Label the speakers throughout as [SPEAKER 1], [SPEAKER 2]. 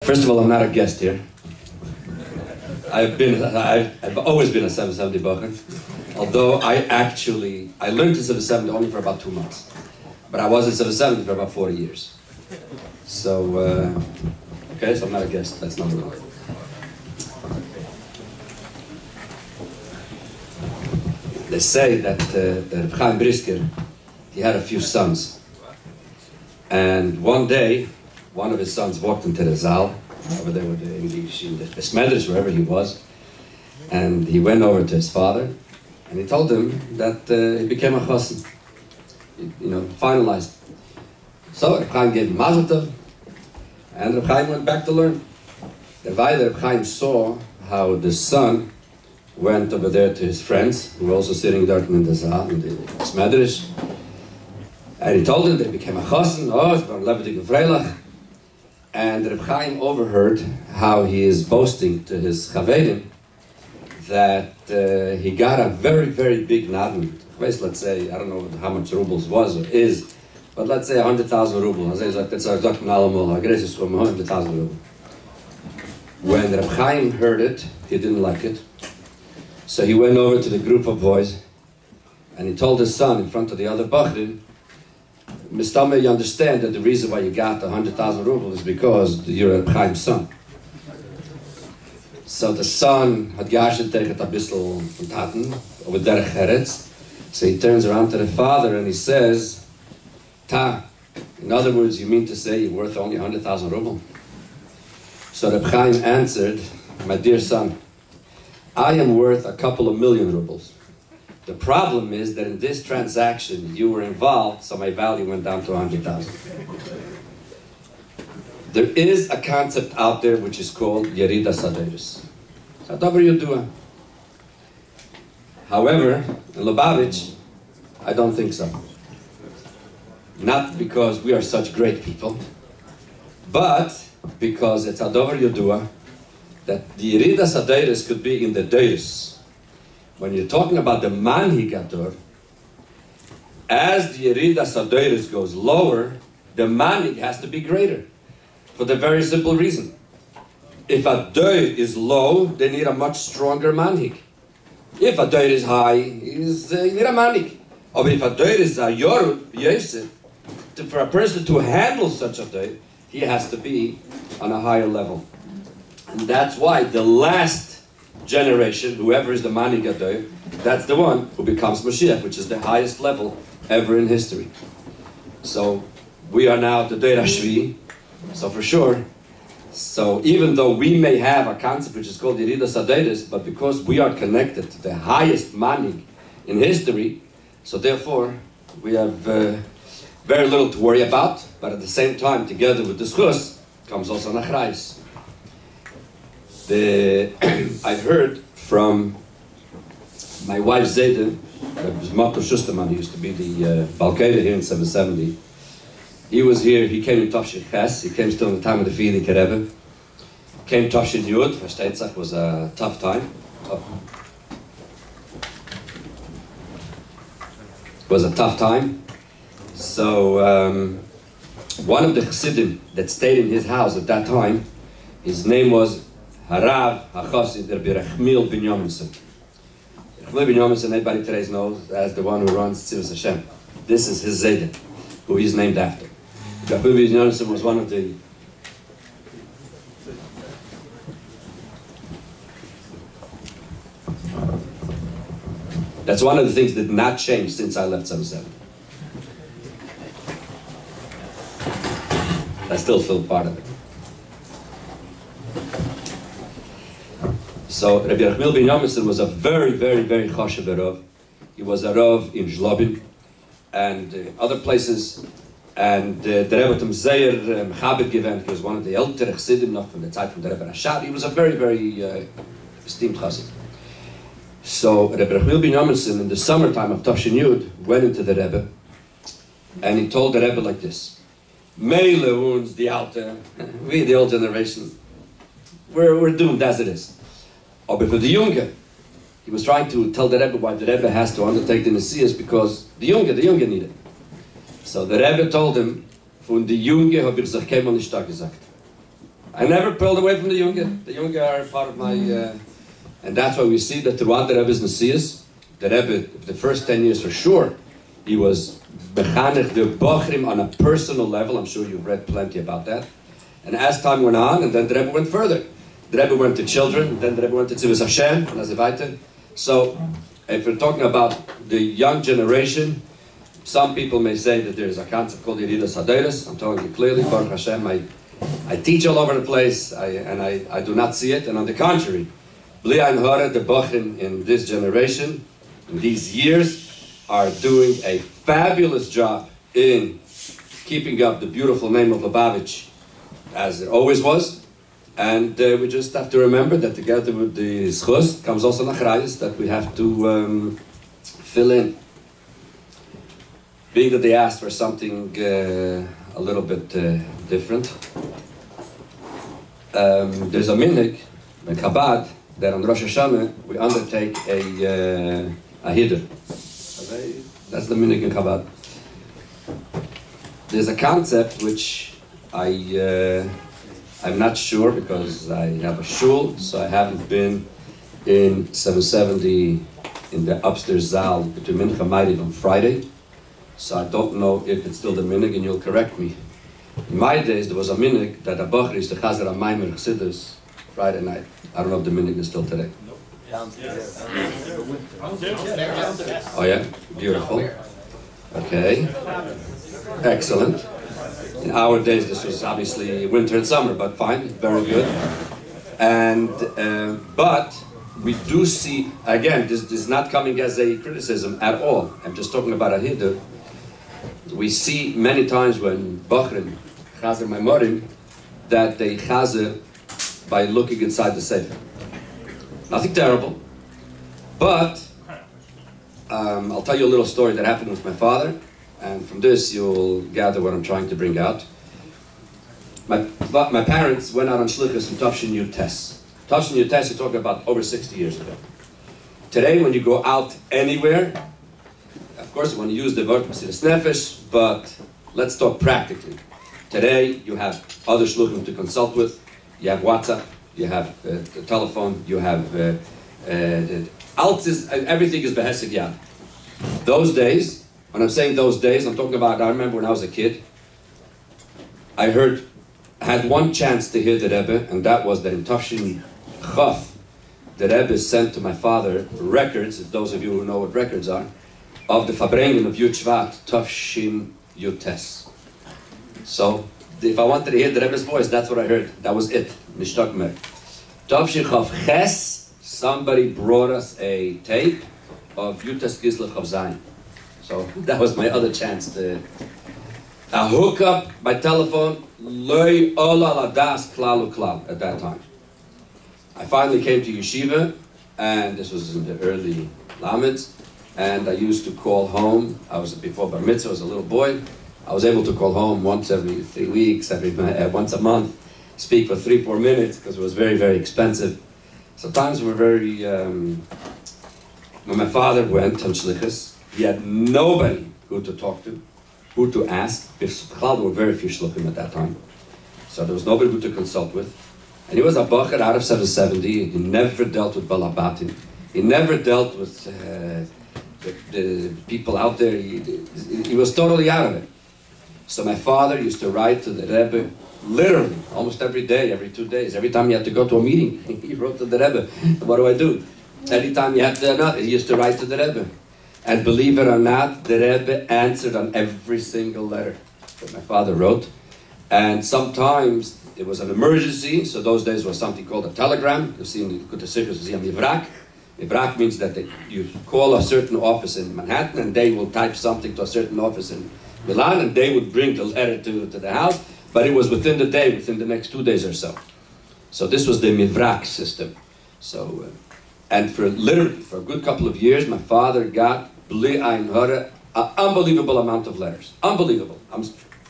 [SPEAKER 1] First of all, I'm not a guest here. I've always been a 770 Bacher, although I learned to 770 only for about 2 months. But I was in 770 for about 40 years. So, okay, so I'm not a guest, that's number one. They say that Rabbi Chaim Brisker, he had a few sons. And one day, one of his sons walked into the Zal, over there with the Smedrish, wherever he was, and he went over to his father, and he told him that he became a chassan, finalized. So Rabbi Chaim gave him Mazel Tov, and Rabbi Chaim went back to learn. The Rabbi Chaim saw how the son went over there to his friends, who were also sitting there in the Zal, in the Smedrish, and he told him they became a chassan. Oh, it's going lebendig vreilich. And Reb Chaim overheard how he is boasting to his chaverim that he got a very, very big naden. Let's say, I don't know how much rubles was or is, but let's say 100,000 rubles. When Reb Chaim heard it, he didn't like it. So he went over to the group of boys and he told his son in front of the other Bachrim, Mistama, you understand that the reason why you got 100,000 rubles is because you're a Chaim's son. So the son had gashet tegen a bissel von Taten over derech Eretz. So he turns around to the father and he says, Ta, in other words, you mean to say you're worth only 100,000 rubles? So Reb Chaim answered, my dear son, I am worth a couple of million rubles. The problem is that in this transaction, you were involved, so my value went down to 100,000. There is a concept out there which is called Yerida Saderis. However, in Lubavitch, I don't think so. Not because we are such great people, but because it's Adover Yodua that the Yerida Saderis could be in the Deiris. When you're talking about the manhigator, as the Yerida Saderis goes lower, the manhig has to be greater. For the very simple reason. If a doir is low, they need a much stronger manhig. If a doir is high, you need a manhig. But if a doir is a yorud, yosef, for a person to handle such a doir, he has to be on a higher level. And that's why the last generation, whoever is the Manigadoy, that's the one who becomes Mashiach, which is the highest level ever in history. So we are now the Deir HaShvi, so for sure. So even though we may have a concept which is called Yerida Saderis, but because we are connected to the highest Manig in history, so therefore we have very little to worry about, but at the same time, together with the Schus, comes also Nachrais. I've heard from my wife Zayda, Mato Schusterman, who used to be the Balkeda here in 770. He was here, he came in Tafshin Ches, he came still in the time of the Fidik Rebbe. Came Tafshin Yud, Verstetzach was a tough time. It was a tough time. So one of the Chassidim that stayed in his house at that time, his name was Harav HaChassid Rabbi Rechmiel ben Yomenson. Rechmiel ben Yomenson, everybody today knows as the one who runs Tzivus Hashem. This is his Zayden, who he's named after. Rechmiel ben Yomenson was one of the That's one of the things that did not change since I left 770. I still feel part of it. So Rabbi Rechmiel ben Yomenson was a very, very, very chashuv Rav. He was a Rav in Zlobin and other places. And the Rebbe Tom Zeyer Mechaber given, he was one of the ältere Chassidim noch from the time from the Rebbe Rashad. He was a very, very esteemed chassid. So Rabbi Rechmiel ben Yomenson in the summertime of Tafshin Yud went into the Rebbe and he told the Rebbe like this: Meile uns the Alte, we the old generation, we're doomed as it is. But for the Junge, he was trying to tell the Rebbe why the Rebbe has to undertake the Nesias, because the Junge need it. So the Rebbe told him, von die Junge habe ich sich keinmal nicht gesagt. I never pulled away from the Younger. The Younger are part of my, and that's why we see that throughout the Rebbe's Nasias, the Rebbe, the first 10 years for sure, he was mechanech the Bochrim on a personal level. I'm sure you've read plenty about that. And as time went on, and then the Rebbe went further. The Rebbe went to children, then the Rebbe went to Tzivus Hashem, and as So, if we're talking about the young generation, some people may say that there's a concept called Yeridas Haderes. I'm telling you clearly, Baruch Hashem, I teach all over the place, and I do not see it. And on the contrary, Bli Ein Hara, the Bochrim in this generation, in these years, are doing a fabulous job in keeping up the beautiful name of Lubavitch as it always was. And we just have to remember that together with the Schus comes also Nachrayis that we have to fill in. Being that they asked for something a little bit different. There's a minhag in Chabad that on Rosh Hashanah we undertake a Hiddur. That's the minhag in Chabad. There's a concept which I'm not sure because I have a shul, so I haven't been in 770 in the upstairs zal between Mincha Ma'ariv on Friday. So I don't know if it's still the minhag, and you'll correct me. In my days, there was a minhag that a Bachar used to chazer a Maimer Chassidus Friday night. I don't know if the minhag is still today. Oh yeah? Beautiful. Okay. Excellent. In our days, this was obviously winter and summer, but fine, very good. And, but we do see, again, this is not coming as a criticism at all. I'm just talking about a Hiddur. We see many times when Bachrim chazer Maimorim that they chazer by looking inside the sefer. Nothing terrible, but I'll tell you a little story that happened with my father, and from this you'll gather what I'm trying to bring out. My parents went out on shlichus in Tafshin Yutes. Tafshin Yutes, you're talking about over 60 years ago. Today, when you go out anywhere, of course, when you use the word Mesiras Nefesh, but let's talk practically. Today, you have other shluchim to consult with. You have WhatsApp, you have the telephone, you have everything is behesed yad. Those days, when I'm saying those days, I'm talking about, I remember when I was a kid, I had one chance to hear the Rebbe, and that was that in Tafshin Chaf, the Rebbe sent to my father records, if those of you who know what records are, of the Fabrengen of Yud Shvat, Tafshin Yutes. So, if I wanted to hear the Rebbe's voice, that's what I heard. That was it. Nishtag mer. Tafshin Chaf Ches, somebody brought us a tape of Yutes Gislev Chav Zayin. So that was my other chance to hook up by telephone. Loy ola ladas klal uklal at that time. I finally came to yeshiva, and this was in the early Lameds, and I used to call home. I was before bar mitzvah, I was a little boy. I was able to call home once every 3 weeks, once a month, speak for 3-4 minutes because it was very, very expensive. Sometimes we're very. When my father went on shlichus, he had nobody who to talk to, who to ask. There were very few shluchim at that time, so there was nobody who to consult with. And he was a bacher out of 770. He never dealt with balabatim. He never dealt with the people out there. He was totally out of it. So my father used to write to the Rebbe, literally, almost every day, every 2 days. Every time he had to go to a meeting, he wrote to the Rebbe, what do I do? Anytime he had to, he used to write to the Rebbe. And believe it or not, the Rebbe answered on every single letter that my father wrote. And sometimes it was an emergency, so those days was something called a telegram. You see in the Kutas Sichos, you see a mivrak. Mivrak means that you call a certain office in Manhattan, and they will type something to a certain office in Milan, and they would bring the letter to the house, but it was within the day, within the next 2 days or so. So this was the mivrak system. So, and for literally, for a good couple of years, my father got bli ein hara, an unbelievable amount of letters. Unbelievable.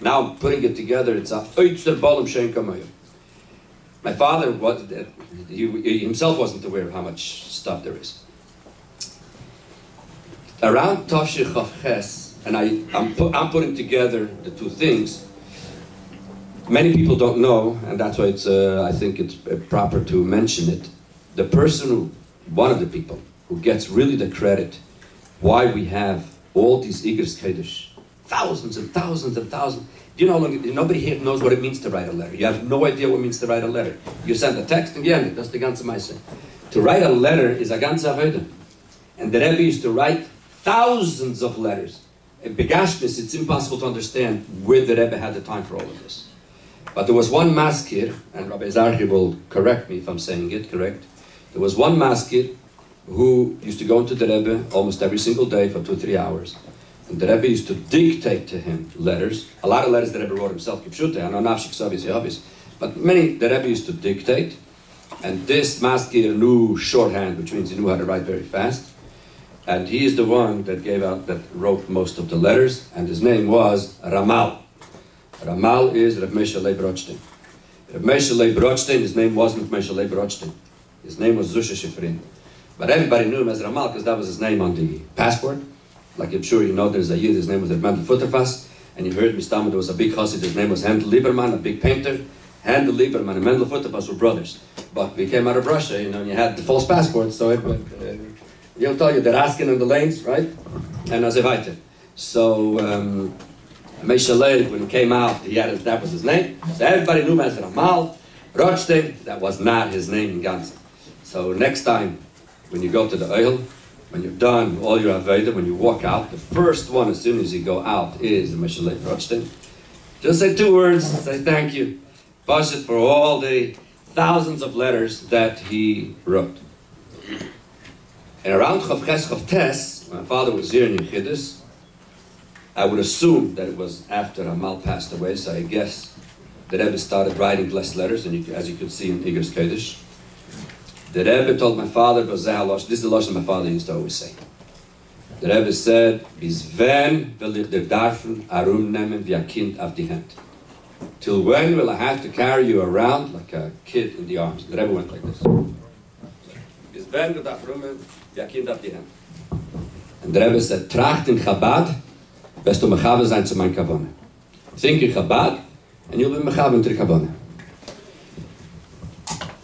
[SPEAKER 1] Now I'm putting it together, it's a oitzer balam shein kamayim. My father, he himself wasn't aware of how much stuff there is. Around Tafshir Chav Ches, and I'm putting together the two things, Many people don't know, and that's why it's, I think it's proper to mention it. The person, one of the people, who gets really the credit why we have all these Igros Kodesh, thousands and thousands and thousands. Do you know, nobody here knows what it means to write a letter. You have no idea what it means to write a letter. You send a text and yeah, that's the ganze Meise. To write a letter is a ganze Avodah. And the Rebbe used to write thousands of letters. In Begashmis, it's impossible to understand where the Rebbe had the time for all of this. But there was one maskir, and Rabbi Zarhi will correct me if I'm saying it correct. There was one maskir who used to go into the Rebbe almost every single day for 2 or 3 hours. And the Rebbe used to dictate to him letters. A lot of letters the Rebbe wrote himself, but many the Rebbe used to dictate. And this maskir knew shorthand, which means he knew how to write very fast. And he is the one that wrote most of the letters, and his name was Ramal. Ramal is Reb Moshe Leib Rothstein. Reb Moshe Leib Rothstein, his name wasn't Moshe Leib Rothstein. His name was Zusha Shifrin. But everybody knew him as Ramal because that was his name on the passport. Like I'm sure you know, there's a Yid, his name was Mendel Futterfass, and you heard me stammer, there was a big chassid, his name was Handel Lieberman, a big painter. Handel Lieberman and Mendel Futterfass were brothers. But we came out of Russia, you know, and you had the false passport, so you'll tell you, they're asking in the lanes, right? And as a weiter. So, Moshe Leib, when he came out, that was his name. So everybody knew him as Ramal. Rothstein, that was not his name in Gans. So next time, when you go to the Oil, when you're done all your Avodah, when you walk out, the first one as soon as you go out is Moshe Leib Rothstein. Just say 2 words, say thank you. Pass it for all the thousands of letters that he wrote. And around Chav Ches Chav Tes, my father was here in Yechidus. I would assume that it was after Amal passed away, so I guess the Rebbe started writing less letters, and as you can see in Igros Kodesh. The Rebbe told my father, this is the lashon my father used to always say. The Rebbe said, Bis wen will ich dir darfen arum nehmen wie a kind auf die Hand? Till when will I have to carry you around like a kid in the arms? The Rebbe went like this. Bis wen will ich arum nehmen wie a kind auf die Hand? And the Rebbe said, Tracht in Chabad, best du mechaber sein zu mein Kavone. Think in Chabad, and you'll be mechaber in Kavone.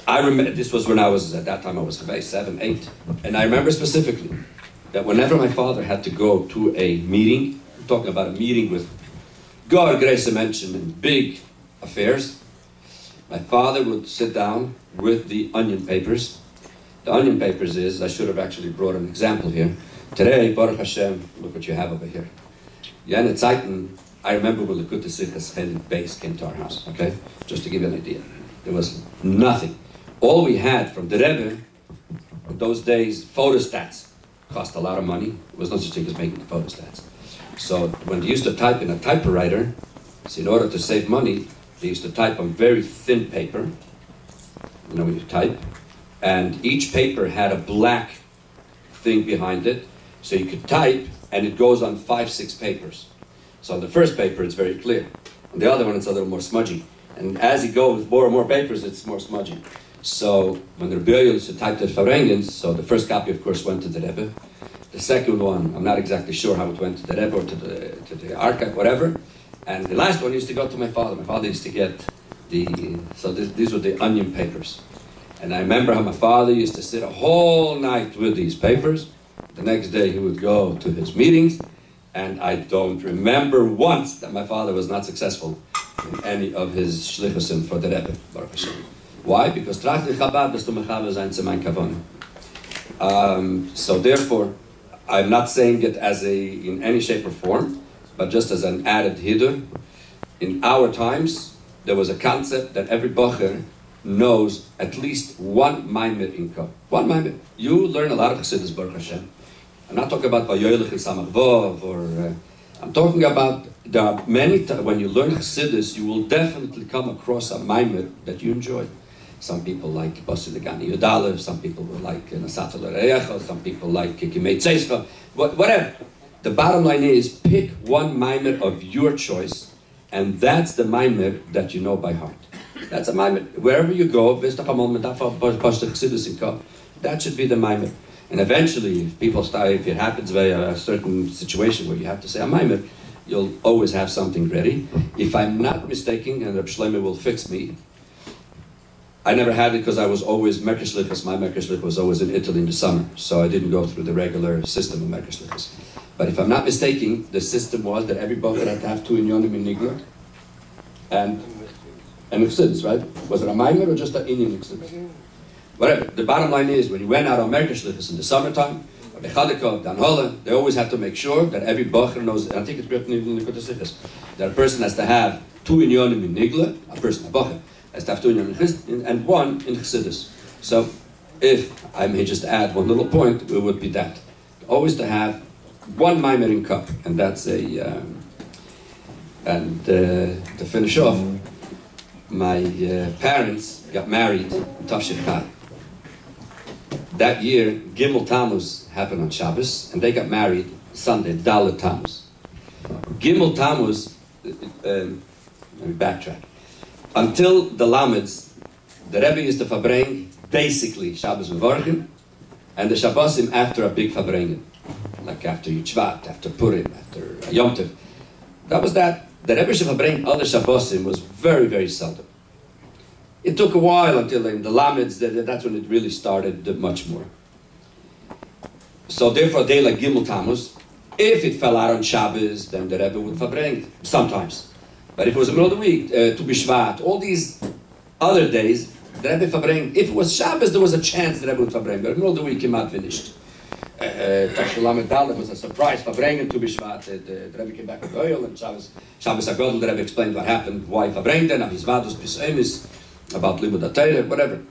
[SPEAKER 1] I remember, this was when at that time I was 7, 8, and I remember specifically that whenever my father had to go to a meeting, I'm talking about a meeting with God, grace and mention, and big affairs, my father would sit down with the onion papers. The onion papers is, I should have actually brought an example here. Today, Baruch Hashem, look what you have over here. Yene Zeiten, I remember when the Likutei Sichos Chelik base came to our house, okay? Just to give you an idea. There was nothing. All we had from the Rebbe, in those days, photostats cost a lot of money. There was no such thing as making the photostats. So when they used to type in a typewriter, so in order to save money, they used to type on very thin paper. You know when you type? And each paper had a black thing behind it. So you could type, and it goes on 5, 6 papers. So on the first paper, it's very clear. On the other one, it's a little more smudgy. And as you go with more and more papers, it's more smudgy. So when the Rabbi used to type the Farengans, so the first copy, of course, went to the Rebbe. The second one, I'm not exactly sure how it went to the Rebbe or to the archive, whatever. And the last one used to go to my father. My father used to get these were the onion papers. And I remember how my father used to sit a whole night with these papers. The next day he would go to his meetings, and I don't remember once that my father was not successful in any of his shlichusim for the Rebbe, Baruch Hashem. Why? Because tracht in Chabad bist du mechaber sein zu mein Kavone. So therefore, I'm not saying it in any shape or form, but just as an added hidur. In our times, there was a concept that every bacher knows at least one maimer in Kol. One maimer. You learn a lot of Chassidus, Baruch Hashem. I'm not talking about Vayoylech and Samach Vov, or I'm talking about, there are many times when you learn Chassidus, you will definitely come across a maimer that you enjoy. Some people like Basiligani Yudalev, some people will like Nasata L'Reyecha, some people like Kimei Tzeischa, whatever. The bottom line is, pick one maimer of your choice, and that's the maimer that you know by heart. That's a maimer. Wherever you go, that should be the maimer. And eventually, if it happens by a certain situation where you have to say a maimer, you'll always have something ready. If I'm not mistaken, and Reb Shlomo will fix me, I never had it because I was always Merkeshlichus. My Merkeshlichus was always in Italy in the summer, so I didn't go through the regular system of Merkeshlichus. But if I'm not mistaken, the system was that every bocher had to have 2 inyonim in Nigla and Chassidus, right? Was it a minor or just an Inyan Chassidus? Whatever. The bottom line is, when you went out on Merkeshlichus in the summertime, they always have to make sure that every bocher knows, and I think it's written in the Kodesichus, that a person has to have 2 inyonim in Nigla, a bocher, has to have 2 inyonim and 1 in Chassidus. So, if I may just add one little point, it would be that. Always to have 1 maimer in cup, and that's a, to finish off, my parents got married in Tafshir Chai. That year, Gimel Tammuz happened on Shabbos, and they got married Sunday, Dalet Tammuz. Gimel Tammuz, let me backtrack. Until the Lameds, the Rebbe used to verbring basically Shabbos Mevorchim, and the Shabbosim after a big verbringen, like after Yud Shvat, after Purim, after Yom Tov. That was that. The Rebbe should verbring other Shabbosim was very, very seldom. It took a while until in the Lameds, that's when it really started much more. So therefore, a day like Gimel Tammuz, if it fell out on Shabbos, then the Rebbe would verbring sometimes. But if it was the middle of the week, to Bishvat, all these other days, the Rebbe verbring. If it was Shabbos, there was a chance the Rebbe would verbring. But in the middle of the week, he might finished. Tashulamet Dalet was a surprise verbringen to Bishvat. The Rebbe came back with oil, and Shabbos HaGodel, the Rebbe explained what happened, why verbring then, his vadus pisemis, about Libudat, whatever.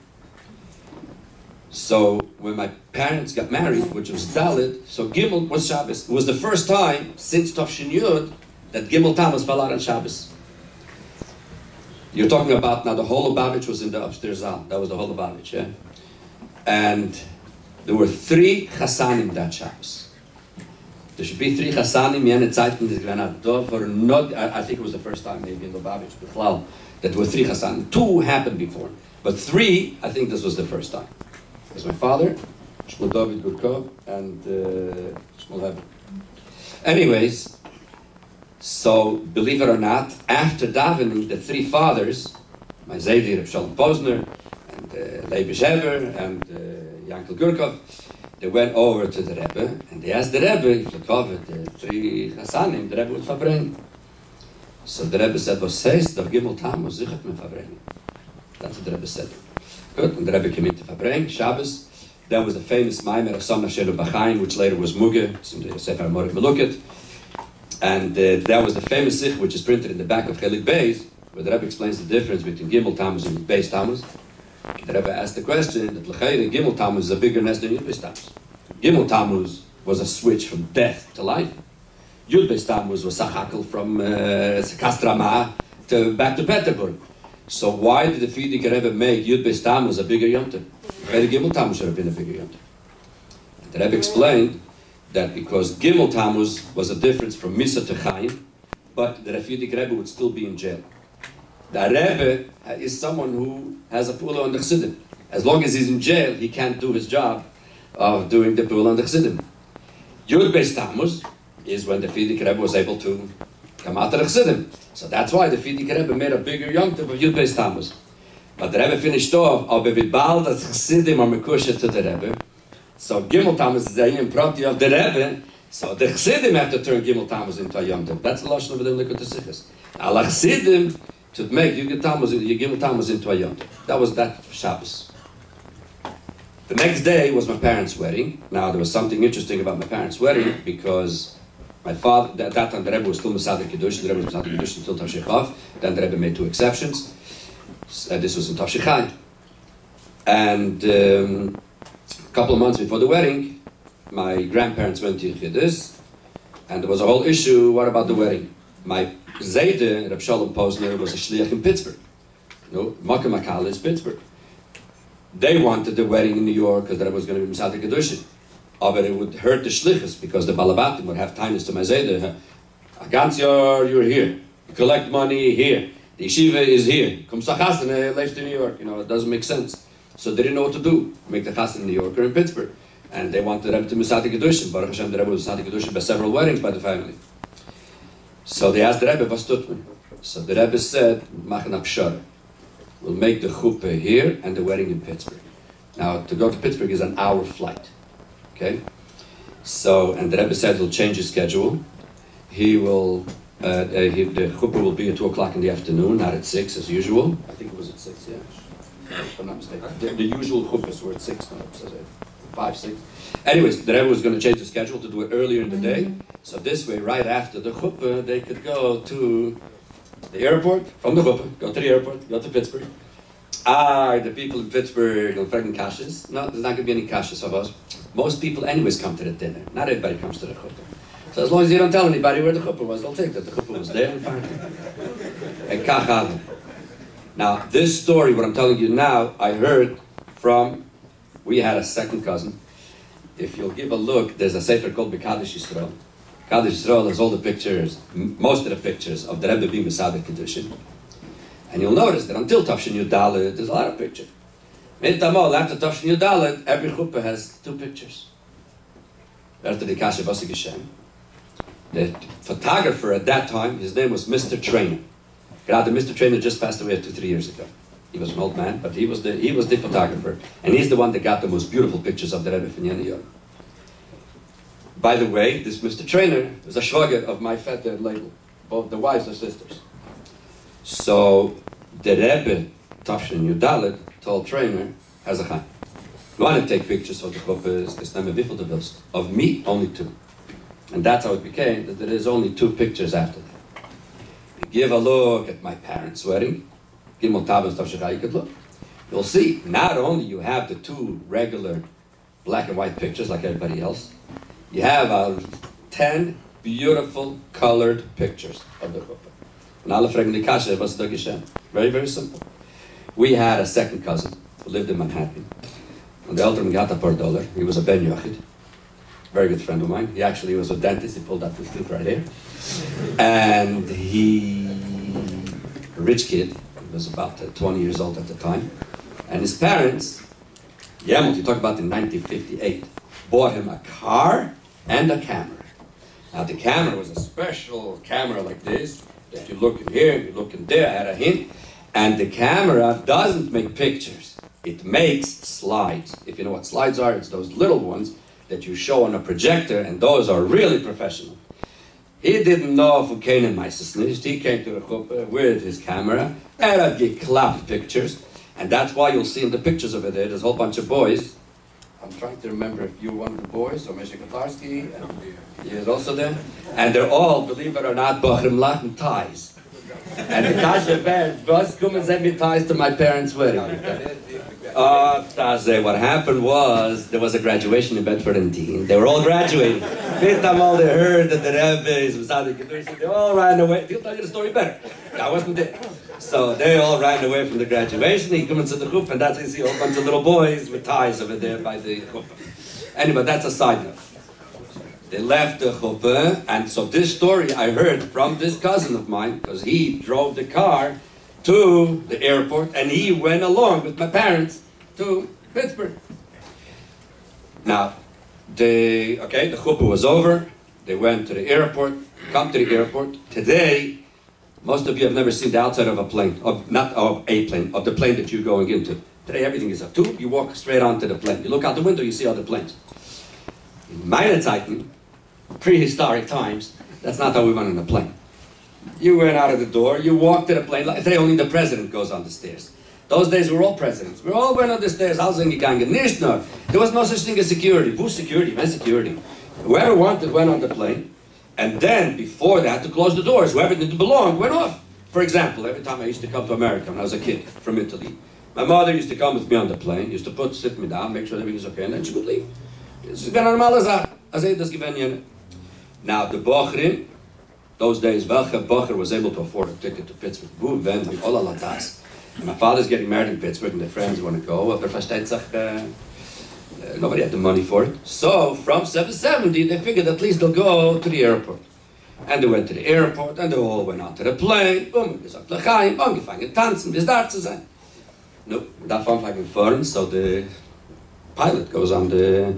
[SPEAKER 1] So when my parents got married, which was Dalet, so Gimel was Shabbos. It was the first time since Tafshin Yud that Gimel Tammuz fell out on Shabbos. You're talking about now the whole Lubavitch was in the upstairs zal. That was the whole Lubavitch, yeah. And there were 3 Chasanim that Shabbos. There should be 3 Chasanim. I think it was the first time maybe in Lubavitch, Bichlal, that there were 3 Chasanim. 2 happened before, but 3, I think this was the first time. It was my father, Shmuel David Gurkov, and Shmuel Heber. Anyways, so believe it or not, after davening, the 3 fathers, my Zaydi, Reb Shalom Posner, and Levi Shever, and Yankel Gurkov, they went over to the Rebbe, and they asked the Rebbe if the covered the 3 Chasanim, the Rebbe would verbringen. So the Rebbe said, "Was says the Gimel Tammuz zichat me verbringen." That's what the Rebbe said. Good, and the Rebbe came in to verbringen Shabbos. That was the famous Maimer of Samna Shelu B'chaim, which later was Muge, it's in the Sefer Amorik Melukot. And that was the famous sich, which is printed in the back of Garelik Beis, where the Rebbe explains the difference between Gimel Tammuz and Beis Tammuz. The Rebbe asked the question that L'chayre Gimel Tammuz is a bigger nest than Yud Beis Tammuz. Gimel Tammuz was a switch from death to life. Yud Beis Tammuz was Hakhel from Kastrama to back to Peterburg. So why did the Frierdiker Rebbe make Yud Beis Tammuz a bigger Yom Tov? Gimel Tammuz should have been a bigger Yom Tov. The Rebbe explained that because Gimel Tammuz was a difference from Misa to Chaim, but the Frierdiker Rebbe would still be in jail. The Rebbe is someone who has a pula on the Chassidim. As long as he's in jail, he can't do his job of doing the pula on the Chassidim. Yud Beis Tammuz is when the Frierdiker Rebbe was able to come out of the Chassidim. So that's why the Frierdiker Rebbe made a bigger Yom Tov of Yud Beis Tammuz. But the Rebbe finished off, aber with bald as Chassidim are mekusha to the Rebbe. So Gimel Tammuz is the Yom Prati of the Rebbe. So the Chassidim have to turn Gimel Tammuz into a Yom Tov. That's the Lashon of the Likut Sichos. Al Chassidim to make Gimel Tammuz into a Yom Tov. That was that Shabbos. The next day was my parents' wedding. Now there was something interesting about my parents' wedding because my father, at that time the Rebbe was still Mesader Kiddush. The Rebbe was Mesader Kiddush until Tafshir Chav. Then the Rebbe made 2 exceptions. This was in Tafshir Chai. And a couple of months before the wedding, my grandparents went to Yichidus, and there was a whole issue. What about the wedding? My Zayde, Reb Shalom Posner, was a shliach in Pittsburgh. Malka Makal is Pittsburgh. They wanted the wedding in New York because there was going to be Mesader Kedushin. But it would hurt the shlichus because the Balabatim would have kindness to my Zayde. Agansiyar, you're here. You collect money here. The yeshiva is here. Come Sachastan, left in New York. It doesn't make sense. So they didn't know what to do. Make the chassan in New York or in Pittsburgh. And they wanted the Rebbe to Mesader Kedushin. Baruch Hashem, the Rebbe was Mesader Kedushin by several weddings by the family. So they asked the Rebbe, was tut man? So the Rebbe said, machen a pshara. We'll make the chuppah here and the wedding in Pittsburgh. Now, to go to Pittsburgh is an hour flight. Okay? So, and the Rebbe said he'll change his schedule. He will, the chuppah will be at 2 o'clock in the afternoon, not at 6 as usual. I think it was at 6, yeah. If I'm not mistaken. The usual chuppahs were at 6, no, 5, 6. Anyways, the Rebbe was going to change the schedule to do it earlier in the day. So this way, right after the chuppah, they could go to the airport, from the chuppah, go to the airport, go to Pittsburgh. The people in Pittsburgh will freaking kashes. No, there's not going to be any kashes of us. Most people anyways come to the dinner. Not everybody comes to the chuppah. So as long as you don't tell anybody where the chuppah was, they'll take that the chuppah was there and fine. And kachad. Now, this story, what I'm telling you now, I heard from, we had a second cousin. If you'll give a look, there's a sefer called B'Kaddish Yisrael. Kaddish Yisrael has all the pictures, most of the pictures of the Rebbe being Mesader Kedushin. And you'll notice that until Tafshin Yudalet, there's a lot of pictures. After Tafshin Yudalet, every chuppah has 2 pictures. After the Kasha Vasik Hashem. The photographer at that time, his name was Mr. Trainer. God, the Mr. Trainer just passed away 2-3 years ago. He was an old man, but he was the photographer. And he's the one that got the most beautiful pictures of the Rebbe from Yeniyot. By the way, this Mr. Trainer was a shvager of my Fetter label. Both the wives are sisters. So the Rebbe, Tafshin Yudalet, told Trainer, has a chaim. You want to take pictures of the chuppahs, it's not a wiffle the bills. Of me, only 2. And that's how it became, that there is only 2 pictures after that. Give a look at my parents' wedding. Give them a look. You'll see, not only you have the 2 regular black and white pictures like everybody else, you have 10 beautiful colored pictures of the chuppah. And alle fragen die Kasche, was da geschehen? Very, very simple. We had a second cousin who lived in Manhattan. And the elder got a $4. He was a Ben Yochid. Very good friend of mine. He actually was a dentist. He pulled out his tooth right here. And a rich kid, he was about 20 years old at the time. And his parents, Yemot, you talk about in 1958, bought him a car and a camera. Now the camera was a special camera like this, that you look in here, you look in there, I had a hint. And the camera doesn't make pictures. It makes slides. If you know what slides are, it's those little ones that you show on a projector, and those are really professional. He didn't know if came in my nicht. He came to the chuppah with his camera, and I'd get clapped pictures. And that's why you'll see in the pictures over there, there's a whole bunch of boys. I'm trying to remember if you're one of the boys, or Moshe Katarsky, he is also there. And they're all, believe it or not, Bachrim Lachen ties. And the Kasha band, was come and send me ties to my parents' wedding. What happened was, there was a graduation in Bedford and Dean. They were all graduating. First time all they heard that the Rebbe was out of Kedushin, they all ran away. He'll tell you the story better. I wasn't there. So they all ran away from the graduation. He comes to the chuppah, and that's why you see a whole bunch of little boys with ties over there by the chuppah. Anyway, that's a side note. They left the chuppah, and so this story I heard from this cousin of mine, because he drove the car to the airport, and he went along with my parents to Pittsburgh. Now, the chuppah was over. They went to the airport, come to the airport. Today, most of you have never seen the outside of a plane, not of a plane, of the plane that you're going into. Today, everything is a tube. You walk straight onto the plane. You look out the window, you see other planes. In meine Zeiten, prehistoric times, that's not how we went on a plane. You went out of the door, you walked to the plane. Today, only the president goes on the stairs. Those days, we were all presidents. We all went on the stairs. There was no such thing as security. Who's security? Man, security. Whoever wanted went on the plane. And then, before they had to close the doors, whoever didn't belong went off. For example, every time I used to come to America when I was a kid from Italy, my mother used to come with me on the plane, used to sit me down, make sure everything was okay, and then she would leave. Now, the Bochrim, those days, welcher Bocher was able to afford a ticket to Pittsburgh. And my father's getting married in Pittsburgh, and their friends want to go. Nobody had the money for it. So, from 770, they figured at least they'll go to the airport. And they went to the airport, and they all went onto the plane. Boom, gesagt, L'chaim, angefangen tanzen, bis da zu sein. No, davon fangen fahren, so the pilot goes on the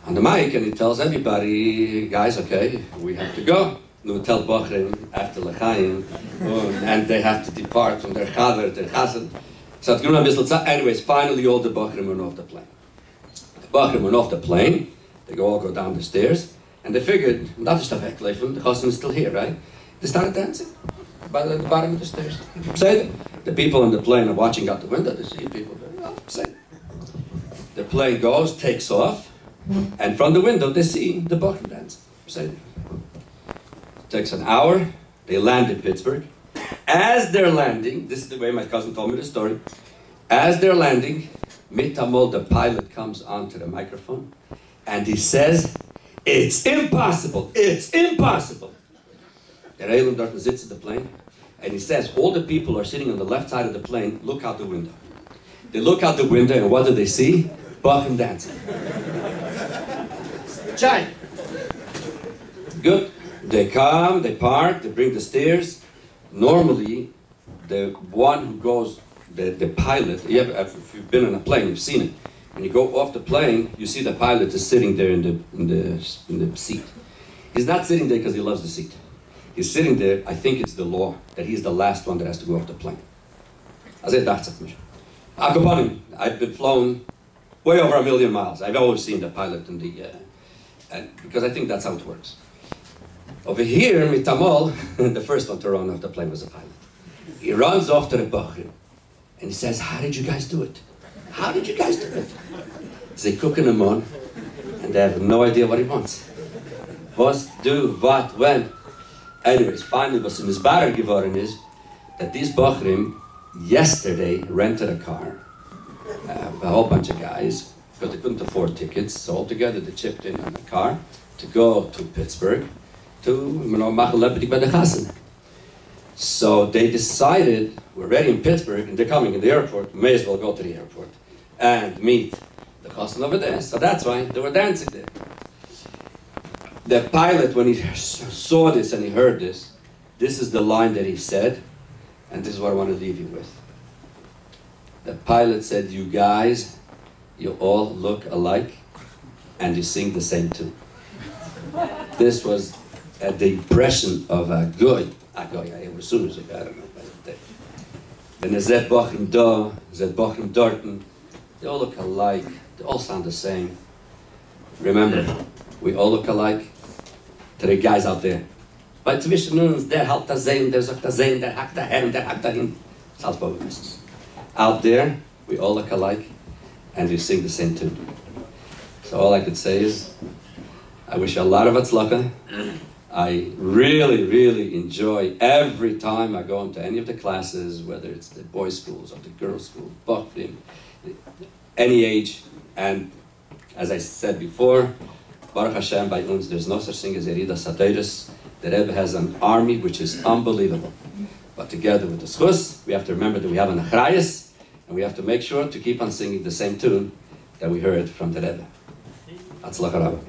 [SPEAKER 1] mic, and he tells everybody, guys, okay, we have to go. nu tell Bachrim after L'chaim, and they have to depart from their chaver, their chassid. So it's going to be anyways, finally all the Bachrim went off the plane. The Bachrim went off the plane, they all go down the stairs, and they figured, that is the Hakhel, the chassid is still here, right? They started dancing by the bottom of the stairs. Say the people on the plane are watching out the window, they see people, say the plane goes, takes off, and from the window they see the Bachrim dancing. Say takes an hour, they land in Pittsburgh. As they're landing, this is the way my cousin told me the story, as they're landing, Mitamol, the pilot, comes onto the microphone, and he says, "It's impossible, it's impossible." Der Elam dort sits in the plane, and he says, all the people are sitting on the left side of the plane, look out the window. They look out the window, and what do they see? Bachrim dancing. Chai. Good. They come, they park, they bring the stairs. Normally, the one who goes, the pilot, if you've been on a plane, you've seen it. When you go off the plane, you see the pilot is sitting there in the seat. He's not sitting there because he loves the seat. He's sitting there, I think it's the law, that he's the last one that has to go off the plane. I've been flown way over 1 million miles. I've always seen the pilot in the, because I think that's how it works. Over here, Mitamol, the first one to run off the plane was a pilot. He runs off to the Bachrim, and he says, "How did you guys do it? How did you guys do it?" They cooking him on, and they have no idea what he wants. Was, do, what, when. Anyways, finally, what's in his batter geworden is that these Bachrim yesterday rented a car, a whole bunch of guys, because they couldn't afford tickets, so altogether they chipped in on a car to go to Pittsburgh to, so they decided, we're ready in Pittsburgh, and they're coming in the airport, we may as well go to the airport and meet the chassan over there. So that's why they were dancing there. The pilot, when he saw this and he heard this, this is the line that he said, and this is what I want to leave you with. The pilot said, "You guys, you all look alike, and you sing the same tune." This was the impression of a goy. I was soon as I don't know. Then there's that Bachrim da, that Bachrim dorten. They all look alike. They all sound the same. Remember, we all look alike. To the guys out there. But zwischen uns, der halt das sehen, der sagt das sehen, der hackt daher, der hackt dahin. Salzburg. Out there, we all look alike, and we sing the same tune. So all I could say is, I wish you a lot of atzlacha. I really, really enjoy every time I go into any of the classes, whether it's the boys' schools or the girls' school, Bachrim, any age. And as I said before, Baruch Hashem, by uns, there's no such thing as Yerida Sateris. The Rebbe has an army which is unbelievable. But together with the schus, we have to remember that we have an achrayas, and we have to make sure to keep on singing the same tune that we heard from the Rebbe. Atzlacha Rabbi.